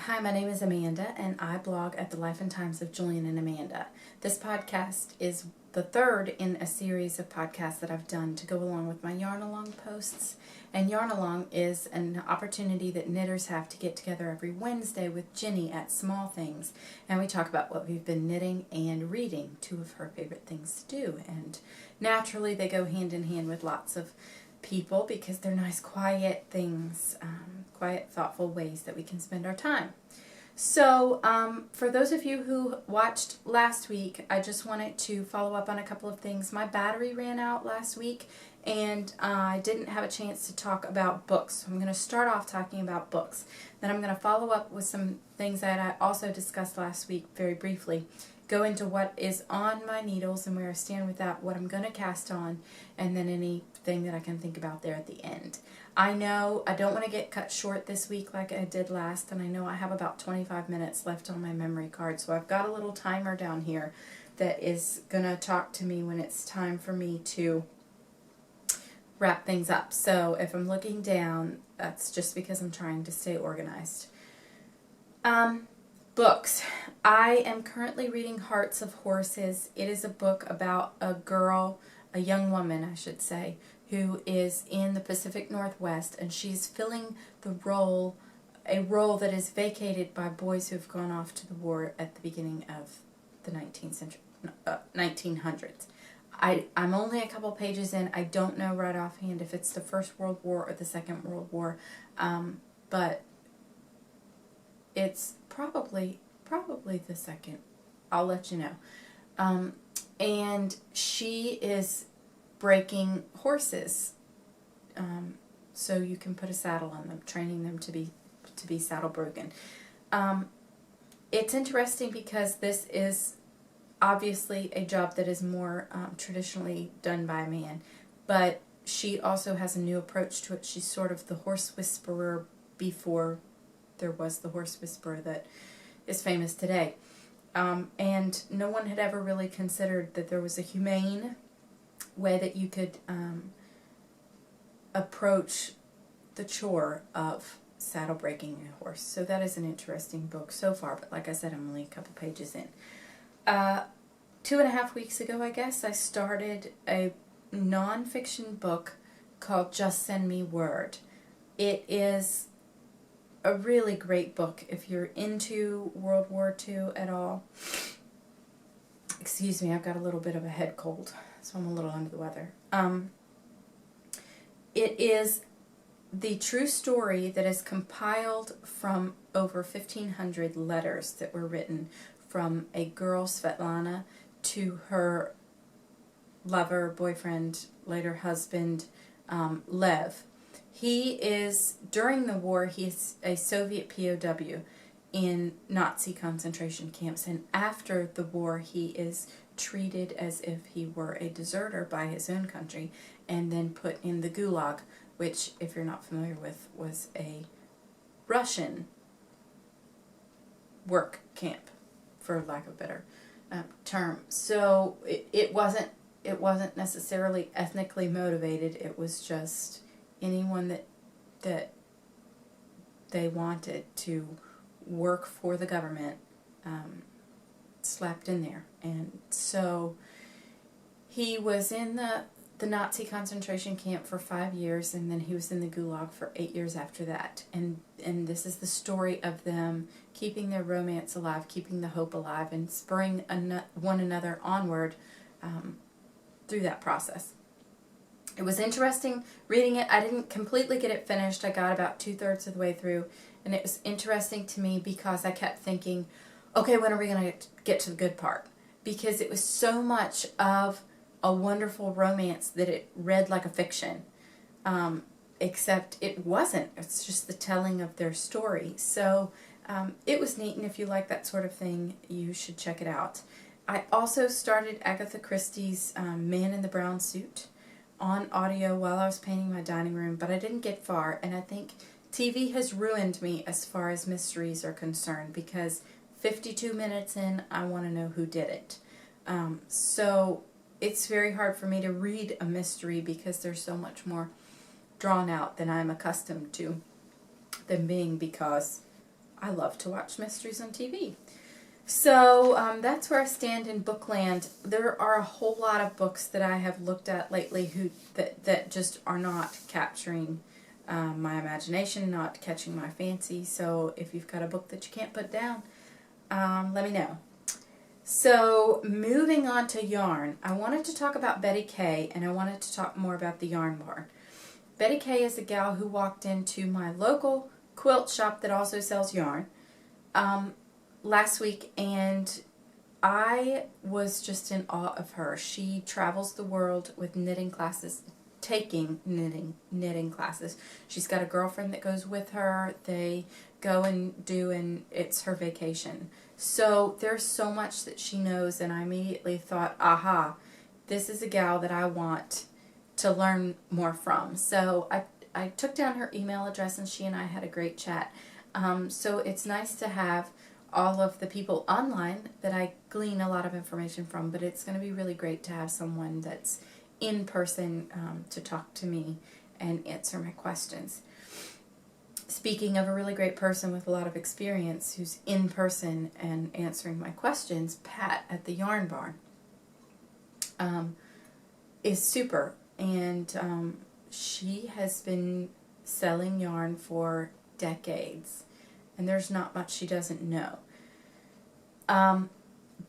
Hi, my name is Amanda, and I blog at the Life and Times of Julian and Amanda. This podcast is the third in a series of podcasts that I've done to go along with my Yarn Along posts. And Yarn Along is an opportunity that knitters have to get together every Wednesday with Ginny at Small Things. And we talk about what we've been knitting and reading, two of her favorite things to do. And naturally, they go hand in hand with lots of people because they're nice, quiet things, quiet, thoughtful ways that we can spend our time. So, for those of you who watched last week, I just wanted to follow up on a couple of things. My battery ran out last week, and I didn't have a chance to talk about books. So I'm going to start off talking about books. Then I'm going to follow up with some things that I also discussed last week very briefly. Go into what is on my needles and where I stand with that, what I'm going to cast on, and then anything that I can think about there at the end. I know I don't want to get cut short this week like I did last, and I know I have about 25 minutes left on my memory card, so I've got a little timer down here that is going to talk to me when it's time for me to wrap things up. So if I'm looking down, that's just because I'm trying to stay organized. Books. I am currently reading Hearts of Horses. It is a book about a girl, a young woman, I should say, who is in the Pacific Northwest, and she's filling a role that is vacated by boys who have gone off to the war at the beginning of the 1900s. I'm only a couple pages in. I don't know right offhand if it's the First World War or the Second World War, but it's probably the second. I'll let you know. And she is breaking horses, so you can put a saddle on them, training them to be saddle broken. It's interesting because this is obviously a job that is more traditionally done by a man, but she also has a new approach to it. She's sort of the horse whisperer before there was the horse whisperer that is famous today. And no one had ever really considered that there was a humane way that you could approach the chore of saddle breaking a horse. So that is an interesting book so far, but like I said, I'm only a couple pages in. 2.5 weeks ago, I guess, I started a nonfiction book called Just Send Me Word. It is a really great book if you're into World War II at all. Excuse me, I've got a little bit of a head cold, so I'm a little under the weather. It is the true story that is compiled from over 1,500 letters that were written from a girl, Svetlana, to her lover, boyfriend, later husband, Lev. He is, during the war, he's a Soviet POW in Nazi concentration camps, and after the war he is treated as if he were a deserter by his own country and then put in the Gulag, which, if you're not familiar with, was a Russian work camp, for lack of a better term. So it wasn't necessarily ethnically motivated. It was just anyone that they wanted to work for the government slapped in there. And so he was in the Nazi concentration camp for 5 years, and then he was in the Gulag for 8 years after that. And this is the story of them keeping their romance alive, keeping the hope alive, and spurring one another onward through that process. It was interesting reading it. I didn't completely get it finished. I got about 2/3 of the way through, and it was interesting to me because I kept thinking, okay, when are we going to get to the good part? Because it was so much of a wonderful romance that it read like a fiction, except it wasn't. It's just the telling of their story. So it was neat, and if you like that sort of thing, you should check it out. I also started Agatha Christie's Man in the Brown Suit on audio while I was painting my dining room, but I didn't get far, and I think TV has ruined me as far as mysteries are concerned, because 52 minutes in, I want to know who did it. So it's very hard for me to read a mystery because they're so much more drawn out than I'm accustomed to them being, because I love to watch mysteries on TV. So that's where I stand in bookland. There are a whole lot of books that I have looked at lately that just are not capturing my imagination, not catching my fancy. So if you've got a book that you can't put down, let me know. So moving on to yarn, I wanted to talk about Betty Kay, and I wanted to talk more about the Yarn Barn. Betty Kay is a gal who walked into my local quilt shop that also sells yarn last week, and I was just in awe of her. She travels the world with knitting classes, taking knitting classes. She's got a girlfriend that goes with her. They go and do, and it's her vacation. So there's so much that she knows, and I immediately thought, aha, this is a gal that I want to learn more from. So I took down her email address, and she and I had a great chat. So it's nice to have all of the people online that I glean a lot of information from, but it's going to be really great to have someone that's in person to talk to me and answer my questions. Speaking of a really great person with a lot of experience who's in person and answering my questions, Pat at the Yarn Barn is super, and she has been selling yarn for decades, and there's not much she doesn't know.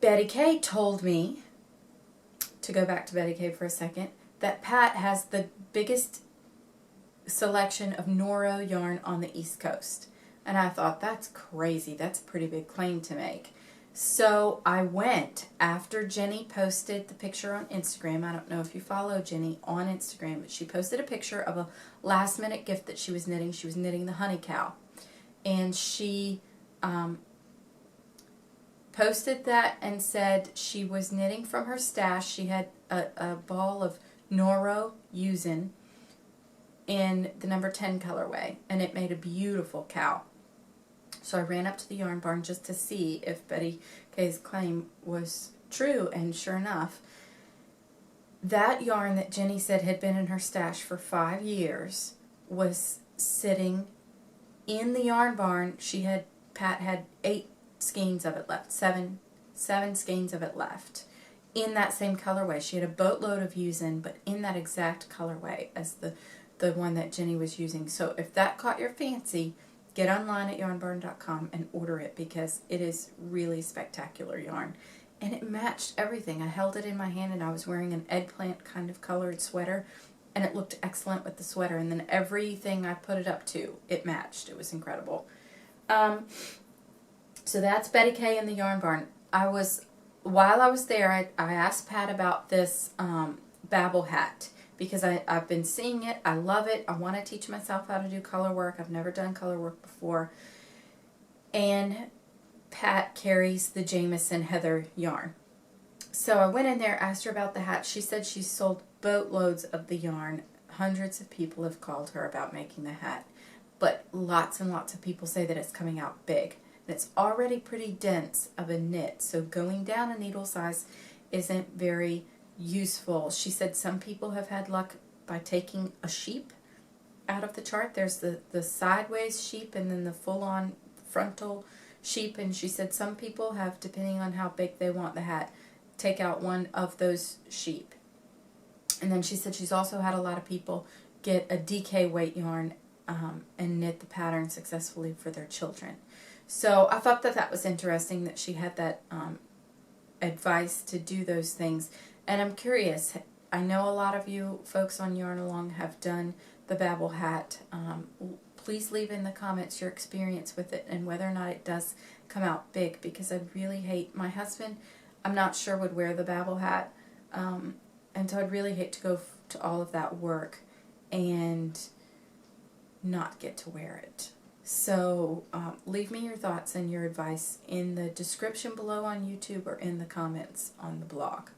Betty Kay told me, to go back to Betty Kay for a second, that Pat has the biggest selection of Noro yarn on the East Coast. And I thought, that's crazy. That's a pretty big claim to make. So I went after Jenny posted the picture on Instagram. I don't know if you follow Jenny on Instagram, but she posted a picture of a last minute gift that she was knitting. She was knitting the honey cow. And she posted that and said she was knitting from her stash. She had a ball of Noro Yusin in the number 10 colorway, and it made a beautiful cow. So I ran up to the Yarn Barn just to see if Betty Kay's claim was true, and sure enough, that yarn that Jenny said had been in her stash for 5 years was sitting in the Yarn Barn. Pat had 8 skeins of it left, seven skeins of it left, in that same colorway. She had a boatload of Yusin, but in that exact colorway as the one that Jenny was using. So if that caught your fancy, get online at yarnbarn.com and order it, because it is really spectacular yarn. And it matched everything. I held it in my hand, and I was wearing an eggplant kind of colored sweater, and it looked excellent with the sweater. And then everything I put it up to, it matched. It was incredible. So that's Betty Kay and the Yarn Barn. While I was there, I asked Pat about this Babel hat, because I've been seeing it. I love it. I want to teach myself how to do color work. I've never done color work before. And Pat carries the Jameson Heather yarn. So I went in there, asked her about the hat. She said she sold boatloads of the yarn. Hundreds of people have called her about making the hat. But lots and lots of people say that it's coming out big. And it's already pretty dense of a knit. So going down a needle size isn't very useful. She said some people have had luck by taking a sheep out of the chart. There's the sideways sheep and then the full-on frontal sheep, and she said some people have, depending on how big they want the hat, take out one of those sheep. And then she said she's also had a lot of people get a DK weight yarn and knit the pattern successfully for their children. So I thought that was interesting that she had that advice to do those things. And I'm curious, I know a lot of you folks on Yarn Along have done the Babel hat. Please leave in the comments your experience with it and whether or not it does come out big, because I really hate, my husband, I'm not sure, would wear the Babel hat. And so I'd really hate to go to all of that work and not get to wear it. So leave me your thoughts and your advice in the description below on YouTube or in the comments on the blog.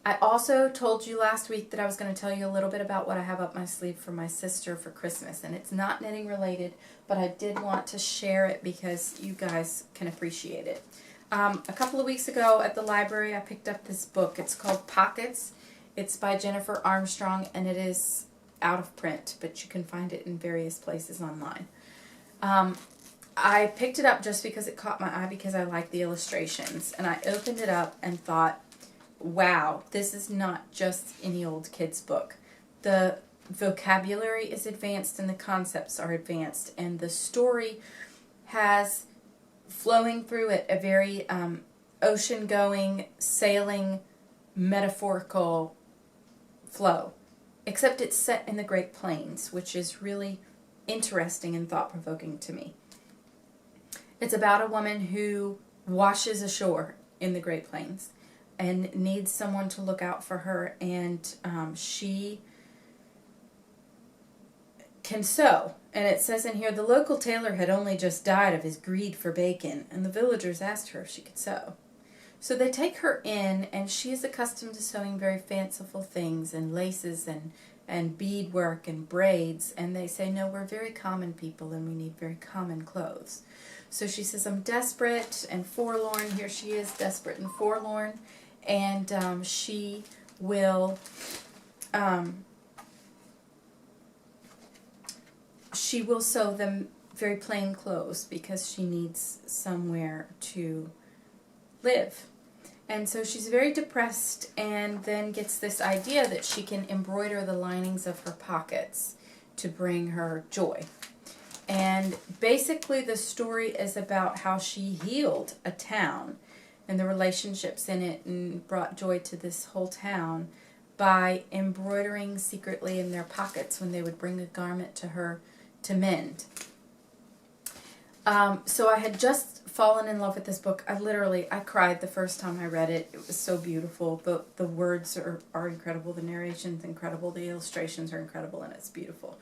I also told you last week that I was going to tell you a little bit about what I have up my sleeve for my sister for Christmas, and it's not knitting related, but I did want to share it because you guys can appreciate it. A couple of weeks ago at the library I picked up this book. It's called Pockets. It's by Jennifer Armstrong, and it is out of print, but you can find it in various places online. I picked it up just because it caught my eye because I like the illustrations. And I opened it up and thought, wow, this is not just any old kid's book. The vocabulary is advanced and the concepts are advanced. And the story has flowing through it a very ocean-going, sailing, metaphorical flow. Except it's set in the Great Plains, which is really interesting and thought-provoking to me. It's about a woman who washes ashore in the Great Plains and needs someone to look out for her, and she can sew. And it says in here, the local tailor had only just died of his greed for bacon, and the villagers asked her if she could sew. So they take her in, and she is accustomed to sewing very fanciful things and laces and beadwork and braids, and they say, no, we're very common people and we need very common clothes. So she says, I'm desperate and forlorn. Here she is, desperate and forlorn, and she will sew them very plain clothes because she needs somewhere to live. And so she's very depressed, and then gets this idea that she can embroider the linings of her pockets to bring her joy. And basically the story is about how she healed a town and the relationships in it and brought joy to this whole town by embroidering secretly in their pockets when they would bring a garment to her to mend. So I had just fallen in love with this book. I cried the first time I read it. It was so beautiful. The words are incredible. The narration's incredible. The illustrations are incredible, and it's beautiful.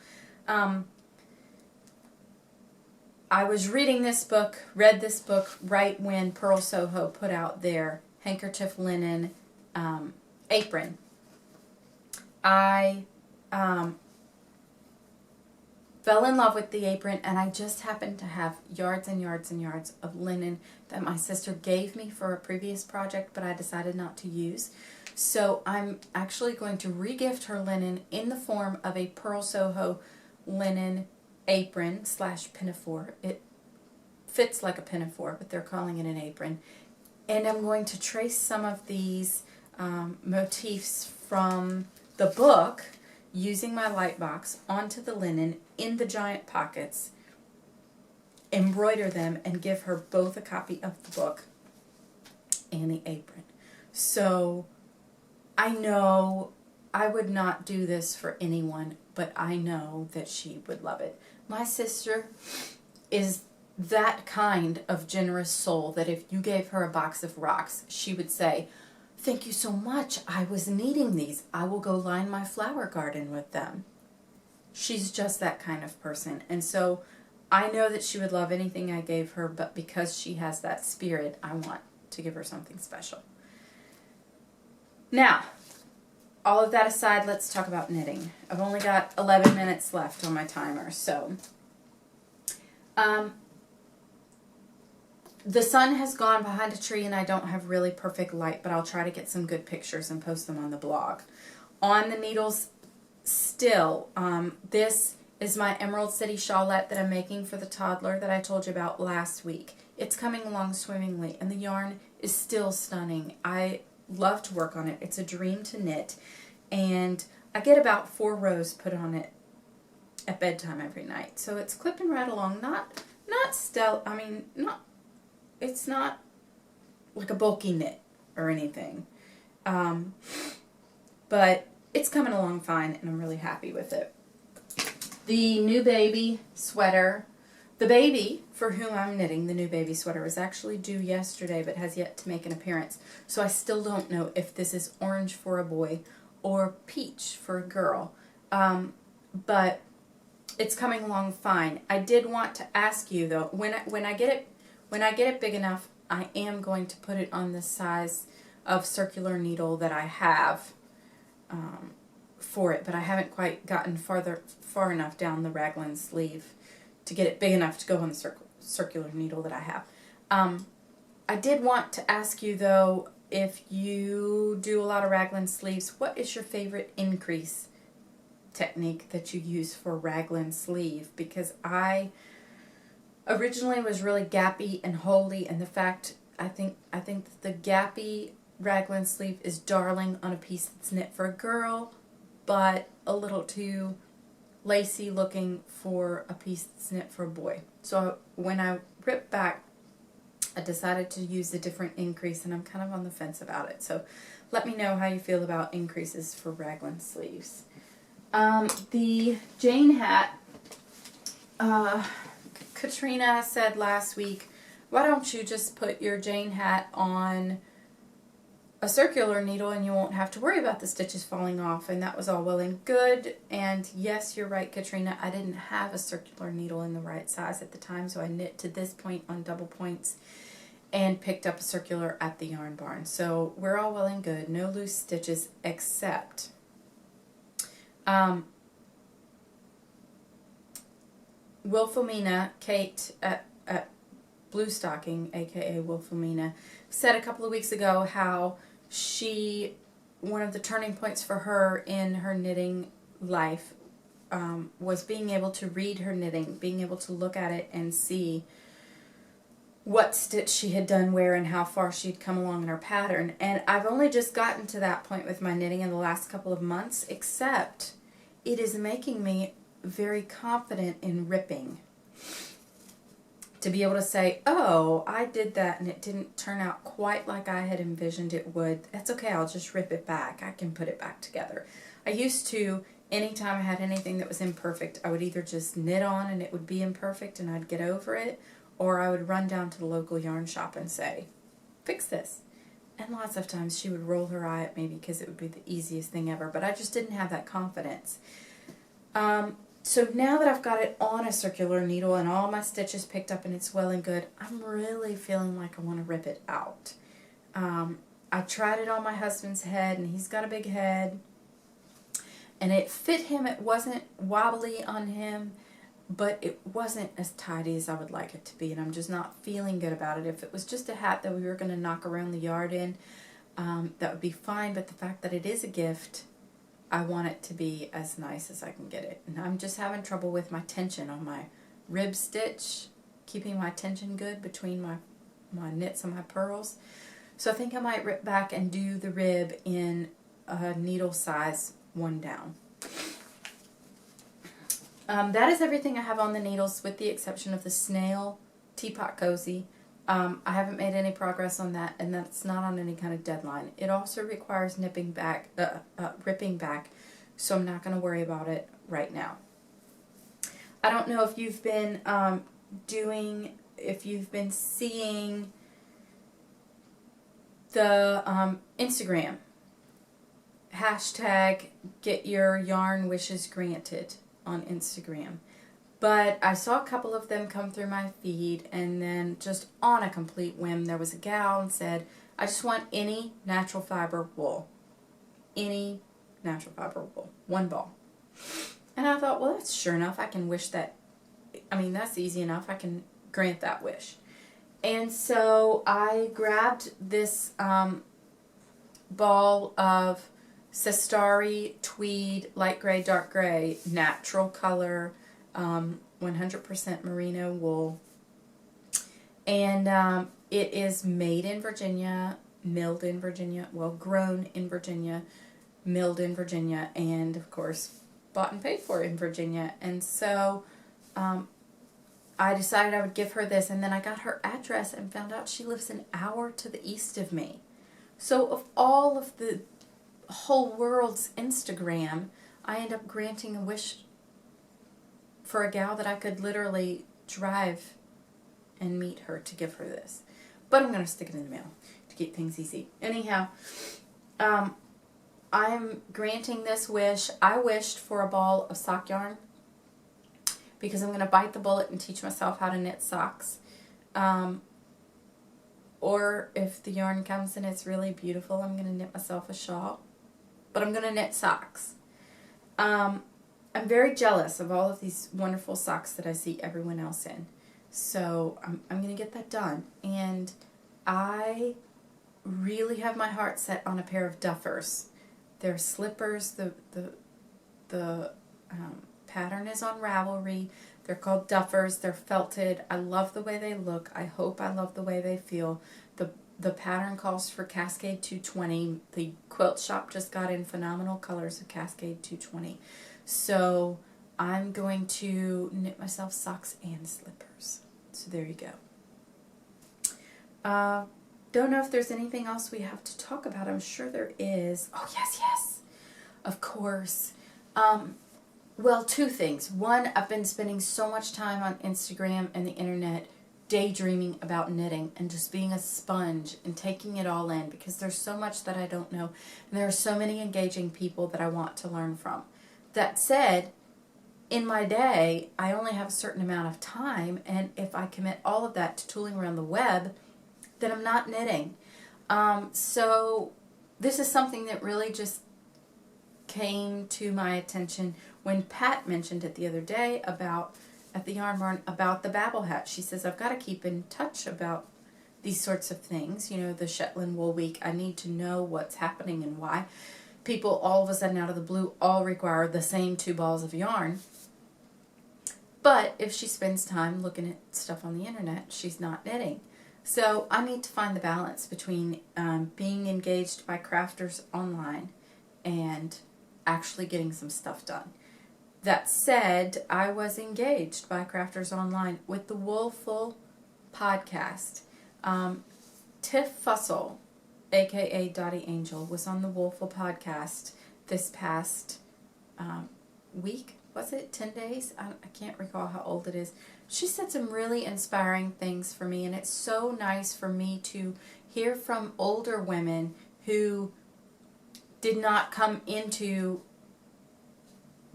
I was read this book right when Pearl Soho put out their handkerchief linen apron. I fell in love with the apron, and I just happened to have yards and yards and yards of linen that my sister gave me for a previous project, but I decided not to use. So I'm actually going to regift her linen in the form of a Pearl Soho linen apron / pinafore. It fits like a pinafore, but they're calling it an apron. And I'm going to trace some of these motifs from the book using my light box onto the linen in the giant pockets, embroider them, and give her both a copy of the book and the apron. So I know I would not do this for anyone, but I know that she would love it. My sister is that kind of generous soul that if you gave her a box of rocks, she would say, thank you so much. I was needing these. I will go line my flower garden with them. She's just that kind of person. And so I know that she would love anything I gave her, but because she has that spirit, I want to give her something special. Now, all of that aside, let's talk about knitting. I've only got 11 minutes left on my timer, so the sun has gone behind a tree and I don't have really perfect light, but I'll try to get some good pictures and post them on the blog. On the needles still, this is my Emerald City Shawlette that I'm making for the toddler that I told you about last week. It's coming along swimmingly, and the yarn is still stunning. I love to work on it. It's a dream to knit, and I get about 4 rows put on it at bedtime every night. So it's clipping right along. It's not like a bulky knit or anything, but it's coming along fine, and I'm really happy with it. The new baby sweater, the baby for whom I'm knitting the new baby sweater was actually due yesterday but has yet to make an appearance. So I still don't know if this is orange for a boy or peach for a girl. But it's coming along fine. I did want to ask you though, when I get it big enough, I am going to put it on the size of circular needle that I have for it, but I haven't quite gotten far enough down the raglan sleeve to get it big enough to go on the circular needle that I have. I did want to ask you though, if you do a lot of raglan sleeves, what is your favorite increase technique that you use for raglan sleeve? Because I originally was really gappy and holey, and the fact I think that the gappy raglan sleeve is darling on a piece that's knit for a girl, but a little too lacy looking for a piece that's knit for a boy. So when I ripped back, I decided to use a different increase, and I'm kind of on the fence about it. So let me know how you feel about increases for raglan sleeves. The Jane hat, Katrina said last week, why don't you just put your Jane hat on a circular needle and you won't have to worry about the stitches falling off? And that was all well and good. And yes, you're right, Katrina. I didn't have a circular needle in the right size at the time, so I knit to this point on double points and picked up a circular at the yarn barn. So we're all well and good. No loose stitches, except Wilhelmina, Kate at Blue Stocking, aka Wilhelmina, said a couple of weeks ago how one of the turning points for her in her knitting life was being able to read her knitting, being able to look at it and see what stitch she had done where and how far she'd come along in her pattern. And I've only just gotten to that point with my knitting in the last couple of months, except it is making me very confident in ripping. To be able to say, oh, I did that and it didn't turn out quite like I had envisioned it would. That's okay, I'll just rip it back. I can put it back together. I used to, anytime I had anything that was imperfect, I would either just knit on and it would be imperfect and I'd get over it, or I would run down to the local yarn shop and say, fix this. And lots of times she would roll her eye at me because it would be the easiest thing ever, but I just didn't have that confidence. So now that I've got it on a circular needle and all my stitches picked up and it's well and good, I'm really feeling like I want to rip it out. I tried it on my husband's head, and he's got a big head, and it fit him. It wasn't wobbly on him, but it wasn't as tidy as I would like it to be, and I'm just not feeling good about it. If it was just a hat that we were going to knock around the yard in, that would be fine, but the fact that it is a gift, I want it to be as nice as I can get it. And I'm just having trouble with my tension on my rib stitch, keeping my tension good between my knits and my purls. So I think I might rip back and do the rib in a needle size 1 down. That is everything I have on the needles, with the exception of the snail teapot cozy. I haven't made any progress on that, and that's not on any kind of deadline. It also requires ripping back, so I'm not going to worry about it right now. I don't know if you've been seeing the Instagram hashtag Get Your Yarn Wishes Granted on Instagram. But I saw a couple of them come through my feed, and then just on a complete whim, there was a gal and said, I just want any natural fiber wool. Any natural fiber wool. 1 ball. And I thought, well, that's sure enough. I can wish that. I mean, that's easy enough. I can grant that wish. And so I grabbed this ball of Sestari tweed, light gray, dark gray, natural color, 100% merino wool, and it is made in Virginia, milled in Virginia, well, grown in Virginia, milled in Virginia, and of course bought and paid for in Virginia. And so I decided I would give her this, and then I got her address and found out she lives an hour to the east of me. So of all of the whole world's Instagram, I end up granting a wish for a gal that I could literally drive and meet her to give her this. But I'm going to stick it in the mail to keep things easy. Anyhow, I am granting this wish. I wished for a ball of sock yarn because I'm going to bite the bullet and teach myself how to knit socks. Or if the yarn comes and it's really beautiful, I'm going to knit myself a shawl. But I'm going to knit socks. I'm very jealous of all of these wonderful socks that I see everyone else in. So I'm going to get that done. And I really have my heart set on a pair of duffers. They're slippers. The pattern is on Ravelry. They're called duffers. They're felted. I love the way they look. I hope I love the way they feel. The pattern calls for Cascade 220. The quilt shop just got in phenomenal colors of Cascade 220. So I'm going to knit myself socks and slippers. So there you go. Don't know if there's anything else we have to talk about. I'm sure there is. Oh, yes. Of course. Well, two things. One, I've been spending so much time on Instagram and the internet daydreaming about knitting and just being a sponge and taking it all in, because there's so much that I don't know, and there are so many engaging people that I want to learn from. That said, in my day, I only have a certain amount of time, and if I commit all of that to tooling around the web, then I'm not knitting. So this is something that really just came to my attention when Pat mentioned it the other day at the Yarn Barn about the Babble Hat. She says, I've got to keep in touch about these sorts of things. You know, the Shetland Wool Week. I need to know what's happening and why. People all of a sudden out of the blue all require the same 2 balls of yarn. But if she spends time looking at stuff on the internet, she's not knitting. So I need to find the balance between being engaged by crafters online and actually getting some stuff done. That said, I was engaged by crafters online with the Woolful podcast. Tiff Fussell, aka Dottie Angel, was on the Woolful podcast this past week. Was it 10 days? I can't recall how old it is. She said some really inspiring things for me, and it's so nice for me to hear from older women who did not come into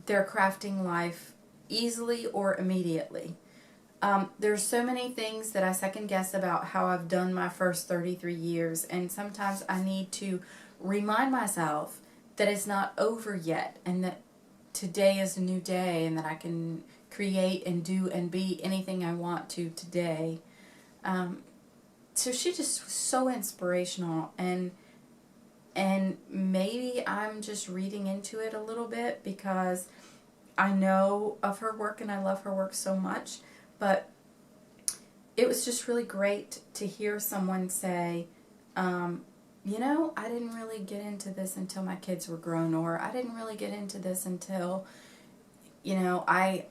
their crafting life easily or immediately. There's so many things that I second guess about how I've done my first 33 years, and sometimes I need to remind myself that it's not over yet, and that today is a new day, and that I can create and do and be anything I want to today. So she just was so inspirational, and maybe I'm just reading into it a little bit because I know of her work and I love her work so much, but it was just really great to hear someone say, you know, I didn't really get into this until my kids were grown, or I didn't really get into this until, you know, I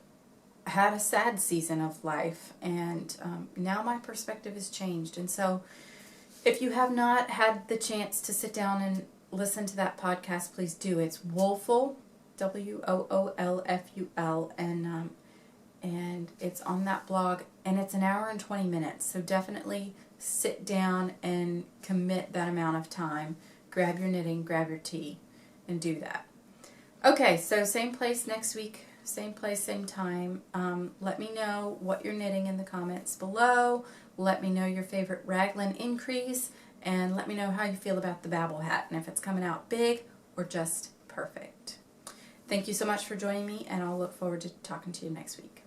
had a sad season of life, and now my perspective has changed. And so if you have not had the chance to sit down and listen to that podcast, please do. It's Woolful, Woolful, and it's on that blog, and it's 1 hour and 20 minutes. So definitely sit down and commit that amount of time. Grab your knitting, grab your tea, and do that. Okay, so same place next week, same place, same time. Let me know what you're knitting in the comments below. Let me know your favorite raglan increase, and let me know how you feel about the Babble Hat, and if it's coming out big or just perfect. Thank you so much for joining me, and I'll look forward to talking to you next week.